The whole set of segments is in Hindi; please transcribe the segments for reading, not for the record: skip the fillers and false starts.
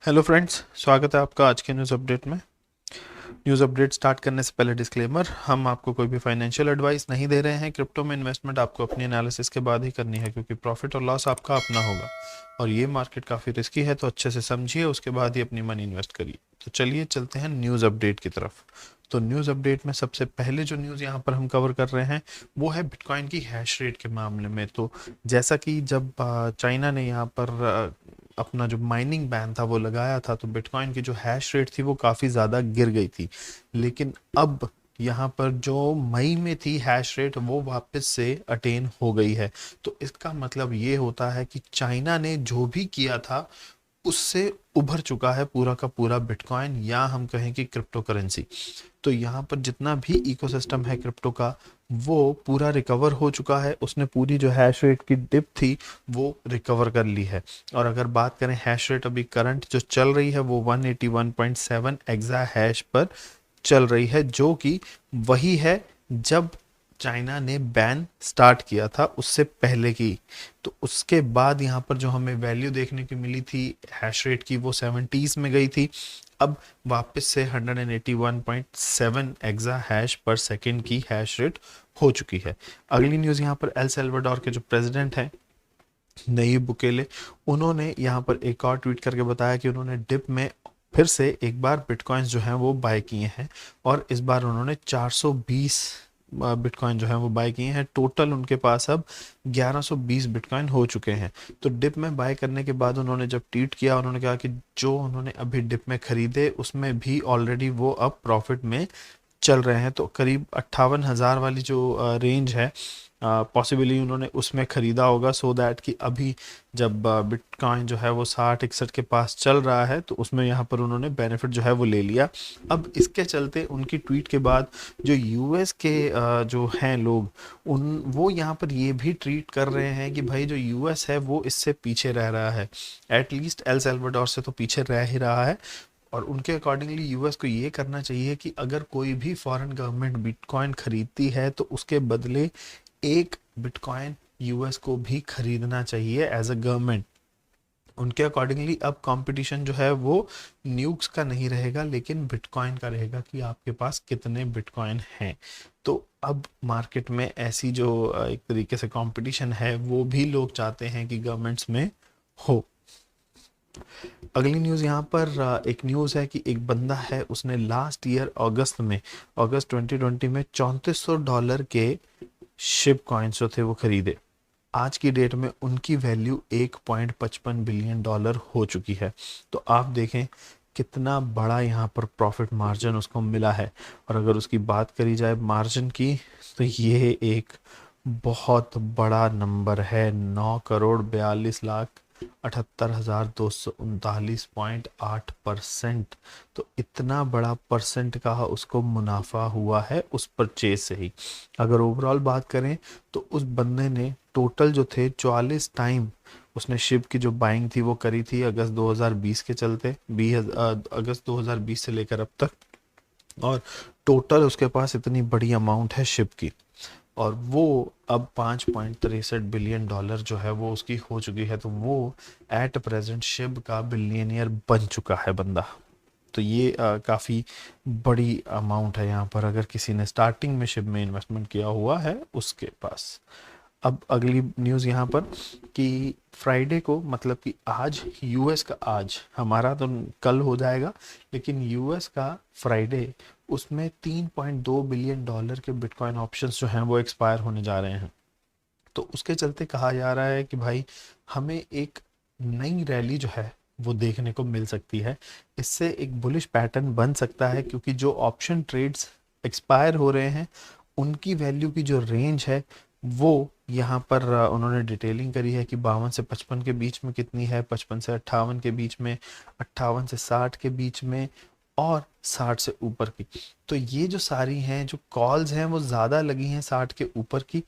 हेलो फ्रेंड्स, स्वागत है आपका आज के न्यूज़ अपडेट में। न्यूज़ अपडेट स्टार्ट करने से पहले डिस्क्लेमर, हम आपको कोई भी फाइनेंशियल एडवाइस नहीं दे रहे हैं। क्रिप्टो में इन्वेस्टमेंट आपको अपनी एनालिसिस के बाद ही करनी है, क्योंकि प्रॉफिट और लॉस आपका अपना होगा और ये मार्केट काफ़ी रिस्की है, तो अच्छे से समझिए, उसके बाद ही अपनी मनी इन्वेस्ट करिए। तो चलिए चलते हैं न्यूज़ अपडेट की तरफ। तो न्यूज़ अपडेट में सबसे पहले जो न्यूज़ यहाँ पर हम कवर कर रहे हैं वो है बिटकॉइन की हैश रेट के मामले में। तो जैसा कि जब चाइना ने यहाँ पर अपना जो माइनिंग बैन था वो लगाया था, तो बिटकॉइन की जो हैश रेट थी वो काफ़ी ज़्यादा गिर गई थी। लेकिन अब यहाँ पर जो मई में थी हैश रेट वो वापस से अटेन हो गई है। तो इसका मतलब ये होता है कि चाइना ने जो भी किया था उससे उभर चुका है पूरा का पूरा बिटकॉइन, या हम कहें कि क्रिप्टो करेंसी। तो यहाँ पर जितना भी इकोसिस्टम है क्रिप्टो का वो पूरा रिकवर हो चुका है। उसने पूरी जो हैश रेट की डिप थी वो रिकवर कर ली है। और अगर बात करें हैश रेट अभी करंट जो चल रही है वो 181.7 एक्सा हैश पर चल रही है, जो कि वही है जब चाइना ने बैन स्टार्ट किया था उससे पहले की। तो उसके बाद यहाँ पर जो हमें वैल्यू देखने की मिली थी हैश रेट की वो 70s में गई थी। अब वापस से 181.7 एक्सा हैश पर सेकेंड की हैश रेट हो चुकी है। अगली न्यूज़ यहाँ पर एल सल्वाडोर के जो प्रेसिडेंट हैं नयीब बुकेले, उन्होंने यहाँ पर एक और ट्वीट करके बताया कि उन्होंने डिप में फिर से एक बार बिटकॉइंस जो हैं वो बाय किए हैं, और इस बार उन्होंने 420 बिटकॉइन जो है वो बाय किए हैं। टोटल उनके पास अब 1120 बिटकॉइन हो चुके हैं। तो डिप में बाय करने के बाद उन्होंने जब ट्वीट किया, उन्होंने कहा कि जो उन्होंने अभी डिप में खरीदे उसमें भी ऑलरेडी वो अब प्रॉफिट में चल रहे हैं। तो करीब 58,000 वाली जो रेंज है, पॉसिबली उन्होंने उसमें ख़रीदा होगा, सो दैट कि अभी जब बिटकॉइन जो है वो 60-61 के पास चल रहा है तो उसमें यहाँ पर उन्होंने बेनिफिट जो है वो ले लिया। अब इसके चलते उनकी ट्वीट के बाद जो यूएस के जो हैं लोग, उन वो यहाँ पर ये भी ट्वीट कर रहे हैं कि भाई जो यूएस है वो इससे पीछे रह रहा है, एटलीस्ट एल सल्वाडोर से तो पीछे रह ही रहा है। और उनके अकॉर्डिंगली यूएस को ये करना चाहिए कि अगर कोई भी फॉरेन गवर्नमेंट बिटकॉइन खरीदती है तो उसके बदले एक बिटकॉइन यूएस को भी खरीदना चाहिए एज अ गवर्नमेंट। उनके अकॉर्डिंगली अब कंपटीशन जो है वो न्यूक्स का नहीं रहेगा लेकिन बिटकॉइन का रहेगा कि आपके पास कितने बिटकॉइन हैं। तो अब मार्केट में ऐसी जो एक तरीके से कंपटीशन है वो भी लोग चाहते हैं कि गवर्नमेंट्स में हो। अगली न्यूज़ यहाँ पर एक न्यूज़ है कि एक बंदा है, उसने लास्ट ईयर अगस्त 2020 में $3400 के शिप कॉइन्स जो थे वो खरीदे। आज की डेट में उनकी वैल्यू 1.55 बिलियन डॉलर हो चुकी है। तो आप देखें कितना बड़ा यहाँ पर प्रॉफिट मार्जिन उसको मिला है। और अगर उसकी बात करी जाए मार्जिन की, तो ये एक बहुत बड़ा नंबर है, 9,42,78,239.8%। तो इतना बड़ा परसेंट का उसको मुनाफा हुआ है उस परचेज से ही। अगर ओवरऑल बात करें तो उस बंदे ने टोटल जो थे 44 टाइम उसने शिप की जो बाइंग थी वो करी थी अगस्त 2020 के चलते, अगस्त 2020 से लेकर अब तक। और टोटल उसके पास इतनी बड़ी अमाउंट है शिप की, और वो अब 5.63 बिलियन डॉलर जो है वो उसकी हो चुकी है। तो वो एट प्रेजेंट शिप का बिलियनियर बन चुका है बंदा। तो ये काफ़ी बड़ी अमाउंट है यहाँ पर अगर किसी ने स्टार्टिंग में शिप में इन्वेस्टमेंट किया हुआ है उसके पास। अब अगली न्यूज़ यहाँ पर कि फ्राइडे को, मतलब कि आज यूएस का, आज हमारा तो कल हो जाएगा लेकिन यूएस का फ्राइडे, उसमें 3.2 बिलियन डॉलर के बिटकॉइन ऑप्शंस जो हैं वो एक्सपायर होने जा रहे हैं। तो उसके चलते कहा जा रहा है कि भाई हमें एक नई रैली जो है वो देखने को मिल सकती है। इससे एक बुलिश पैटर्न बन सकता है, क्योंकि जो ऑप्शन ट्रेड्स एक्सपायर हो रहे हैं उनकी वैल्यू की जो रेंज है वो यहाँ पर उन्होंने डिटेलिंग करी है कि 52 से 55 के बीच में कितनी है, 55 से 58 के बीच में, 58 से 60 के बीच में, और 60 से ऊपर की। तो ये जो सारी हैं जो कॉल्स हैं वो ज़्यादा लगी हैं 60 के ऊपर की,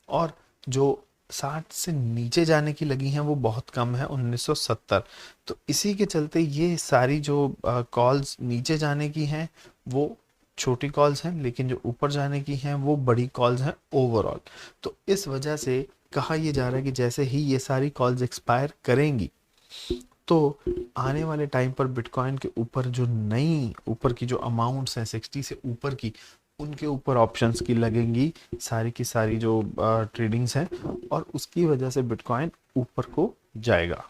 और जो 60 से नीचे जाने की लगी हैं वो बहुत कम है, 1970। तो इसी के चलते ये सारी जो कॉल्स नीचे जाने की हैं वो छोटी कॉल्स हैं, लेकिन जो ऊपर जाने की हैं वो बड़ी कॉल्स हैं ओवरऑल। तो इस वजह से कहा यह जा रहा है कि जैसे ही ये सारी कॉल्स एक्सपायर करेंगी तो आने वाले टाइम पर बिटकॉइन के ऊपर जो नई ऊपर की जो अमाउंट्स हैं 60 से ऊपर की, उनके ऊपर ऑप्शंस की लगेंगी सारी की सारी जो ट्रेडिंग्स हैं, और उसकी वजह से बिटकॉइन ऊपर को जाएगा।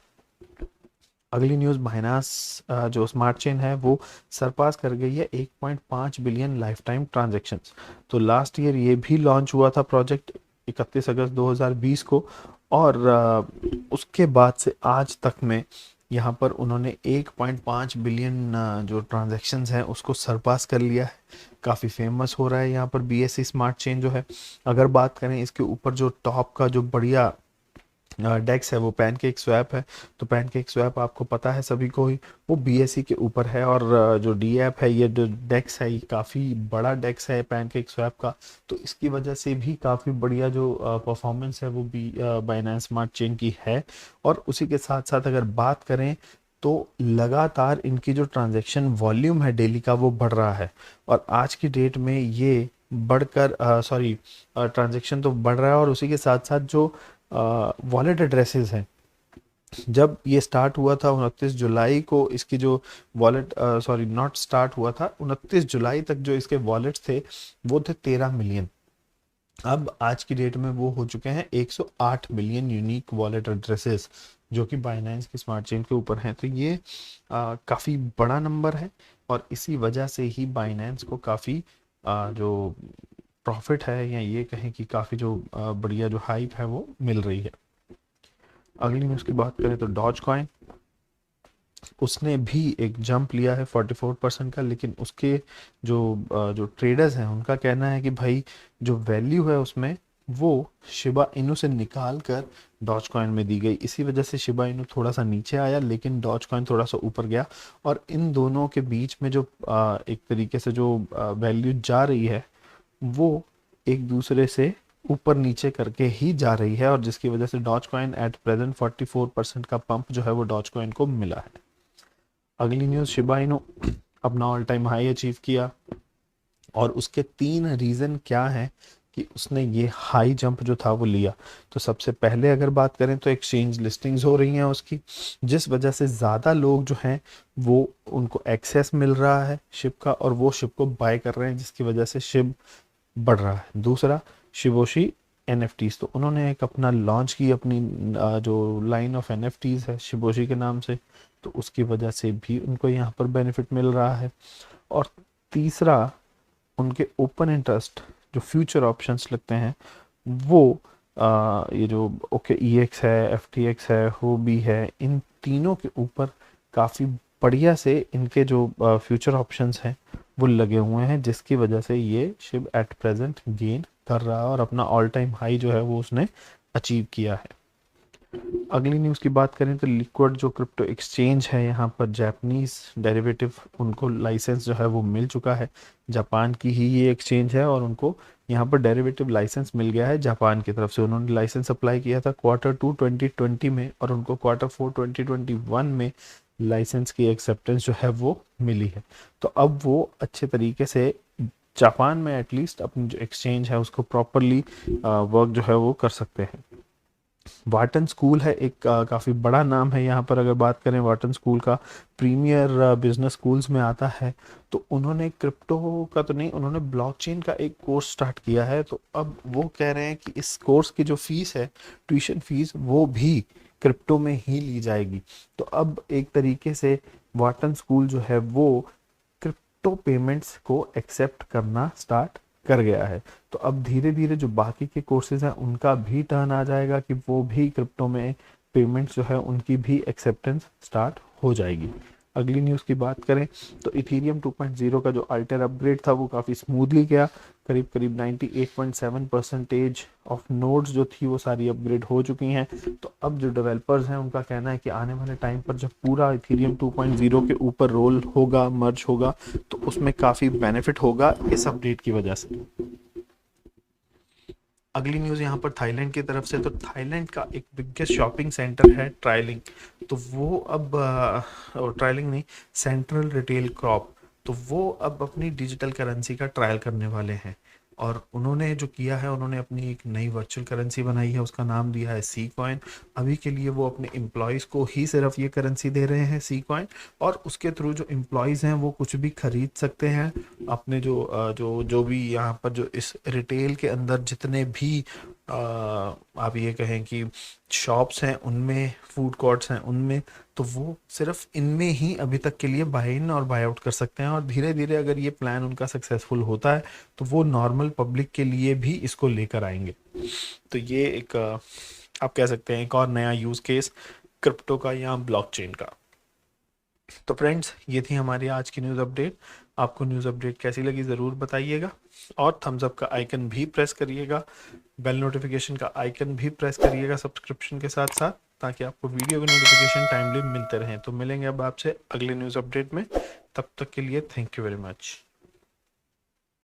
अगली न्यूज़, बाइनांस जो स्मार्ट चेन है वो सरपास कर गई है 1.5 बिलियन लाइफ टाइम ट्रांजेक्शन्स। तो लास्ट ईयर ये भी लॉन्च हुआ था प्रोजेक्ट 31 अगस्त 2020 को, और उसके बाद से आज तक में यहाँ पर उन्होंने 1.5 बिलियन जो ट्रांजेक्शन्स हैं उसको सरपास कर लिया है। काफ़ी फेमस हो रहा है यहाँ पर BSC स्मार्ट चेन जो है। अगर बात करें इसके ऊपर जो टॉप का जो बढ़िया डेक्स है वो पैनकेक स्वैप है। तो पैनकेक स्वैप आपको पता है सभी को ही, वो BSC के ऊपर है, और जो डी ऐप है, ये जो डेक्स है, ये काफ़ी बड़ा डेक्स है पैनकेक स्वैप का। तो इसकी वजह से भी काफ़ी बढ़िया जो परफॉर्मेंस है वो भी बाइनेंस स्मार्ट चेन की है। और उसी के साथ साथ अगर बात करें तो लगातार इनकी जो ट्रांजैक्शन वॉल्यूम है डेली का वो बढ़ रहा है, और आज की डेट में ये बढ़कर ट्रांजैक्शन तो बढ़ रहा है, और उसी के साथ साथ जो वॉलेट एड्रेसेस हैं, जब ये स्टार्ट हुआ था 29 जुलाई को, इसकी जो वॉलेट नॉट स्टार्ट हुआ था 29 जुलाई तक, जो इसके वॉलेट्स थे वो थे 13 मिलियन। अब आज की डेट में वो हो चुके हैं 108 मिलियन यूनिक वॉलेट एड्रेसेस, जो कि बाइनेंस की स्मार्ट चेन के ऊपर हैं। तो ये काफ़ी बड़ा नंबर है, और इसी वजह से ही बाइनेंस को काफ़ी जो प्रॉफिट है, या ये कहें कि काफ़ी जो बढ़िया जो हाइप है वो मिल रही है। अगली न्यूज़ की बात करें तो डॉज कॉइन, उसने भी एक जंप लिया है 44% का, लेकिन उसके जो ट्रेडर्स हैं उनका कहना है कि भाई जो वैल्यू है उसमें वो शिबा इनू से निकाल कर डॉज कॉइन में दी गई। इसी वजह से शिबा इनू थोड़ा सा नीचे आया, लेकिन डॉज कॉइन थोड़ा सा ऊपर गया, और इन दोनों के बीच में जो एक तरीके से जो वैल्यू जा रही है वो एक दूसरे से ऊपर नीचे करके ही जा रही है, और जिसकी वजह से डॉज कॉइन एट प्रेजेंट 44% का पंप जो है वो डॉज कॉइन को मिला है। अगली न्यूज़, शिबा इनू अपना ऑल टाइम हाई अचीव किया, और उसके 3 रीज़न क्या हैं कि उसने ये हाई जंप जो था वो लिया। तो सबसे पहले अगर बात करें तो एक्सचेंज लिस्टिंग्स हो रही हैं उसकी, जिस वजह से ज़्यादा लोग जो हैं वो उनको एक्सेस मिल रहा है शिप का, और वो शिप को बाय कर रहे हैं, जिसकी वजह से शिप बढ़ रहा है। दूसरा, शिबोशी NFTs, तो उन्होंने एक अपना लॉन्च की अपनी जो लाइन ऑफ NFTs है शिबोशी के नाम से, तो उसकी वजह से भी उनको यहाँ पर बेनिफिट मिल रहा है। और तीसरा, उनके ओपन इंटरेस्ट जो फ्यूचर ऑप्शंस लगते हैं वो ये जो OKEX है, FTX है, हुओबी है, इन तीनों के ऊपर काफ़ी बढ़िया से इनके जो फ्यूचर ऑप्शंस हैं वो लगे हुए हैं, जिसकी वजह से ये शिप एट प्रेजेंट गेन कर रहा है, और अपना ऑल टाइम हाई जो है वो उसने अचीव किया है। अगली न्यूज़ की बात करें तो लिक्विड जो क्रिप्टो एक्सचेंज है, यहाँ पर जापानीज डेरिवेटिव, उनको लाइसेंस जो है वो मिल चुका है। जापान की ही ये एक्सचेंज है, और उनको यहाँ पर डेरिवेटिव लाइसेंस मिल गया है जापान की तरफ से। उन्होंने लाइसेंस अप्लाई किया था Q2 2020 में, और उनको Q4 2021 में लाइसेंस की एक्सेप्टेंस जो है वो मिली है। तो अब वो अच्छे तरीके से जापान में एटलीस्ट अपनी जो एक्सचेंज है उसको प्रॉपरली वर्क जो है वो कर सकते हैं। वाटन स्कूल है एक काफ़ी बड़ा नाम है यहाँ पर। अगर बात करें वाटन स्कूल का, प्रीमियर बिजनेस स्कूल्स में आता है। तो उन्होंने क्रिप्टो का तो नहीं, उन्होंने ब्लॉकचेन का एक कोर्स स्टार्ट किया है। तो अब वो कह रहे हैं कि इस कोर्स की जो फीस है, ट्यूशन फीस, वो भी क्रिप्टो में ही ली जाएगी। तो अब एक तरीके से वाटन स्कूल जो है वो क्रिप्टो पेमेंट्स को एक्सेप्ट करना स्टार्ट कर गया है। तो अब धीरे धीरे जो बाकी के कोर्सेज हैं उनका भी टर्न आ जाएगा कि वो भी क्रिप्टो में पेमेंट्स जो है उनकी भी एक्सेप्टेंस स्टार्ट हो जाएगी। अगली न्यूज़ की बात करें तो इथीरियम 2.0 का जो अल्टर अपग्रेड था वो काफ़ी स्मूथली गया। करीब करीब 98.7% ऑफ नोड्स जो थी वो सारी अपग्रेड हो चुकी हैं। तो अब जो डेवलपर्स हैं उनका कहना है कि आने वाले टाइम पर जब पूरा इथीरियम 2.0 के ऊपर रोल होगा, मर्ज होगा, तो उसमें काफ़ी बेनिफिट होगा इस अपडेट की वजह से। अगली न्यूज़ यहाँ पर थाईलैंड की तरफ से। तो थाईलैंड का एक बिगेस्ट शॉपिंग सेंटर है ट्रायलिंग। तो वो अब ट्रायलिंग नहीं, सेंट्रल रिटेल क्रॉप, तो वो अब अपनी डिजिटल करेंसी का ट्रायल करने वाले हैं। और उन्होंने जो किया है, उन्होंने अपनी एक नई वर्चुअल करेंसी बनाई है, उसका नाम दिया है सी कॉइन। अभी के लिए वो अपने एम्प्लॉयज़ को ही सिर्फ ये करेंसी दे रहे हैं सी कॉइन, और उसके थ्रू जो एम्प्लॉयज़ हैं वो कुछ भी खरीद सकते हैं। अपने जो भी यहाँ पर जो इस रिटेल के अंदर जितने भी आप ये कहें कि शॉप्स हैं उनमें, फूड कोर्ट्स हैं उनमें, तो वो सिर्फ इनमें ही अभी तक के लिए बाय इन और बाय आउट कर सकते हैं। और धीरे धीरे अगर ये प्लान उनका सक्सेसफुल होता है तो वो नॉर्मल पब्लिक के लिए भी इसको लेकर आएंगे। तो ये एक आप कह सकते हैं एक और नया यूज़ केस क्रिप्टो का या ब्लॉकचेन का। तो फ्रेंड्स, ये थी हमारी आज की न्यूज़ अपडेट। आपको न्यूज़ अपडेट कैसी लगी ज़रूर बताइएगा, और थम्स अप का आइकन भी प्रेस करिएगा, बेल नोटिफिकेशन का आइकन भी प्रेस करिएगा सब्सक्रिप्शन के साथ साथ, ताकि आपको वीडियो के नोटिफिकेशन टाइमली मिलते रहें। तो मिलेंगे अब आपसे अगले न्यूज़ अपडेट में, तब तक के लिए थैंक यू वेरी मच।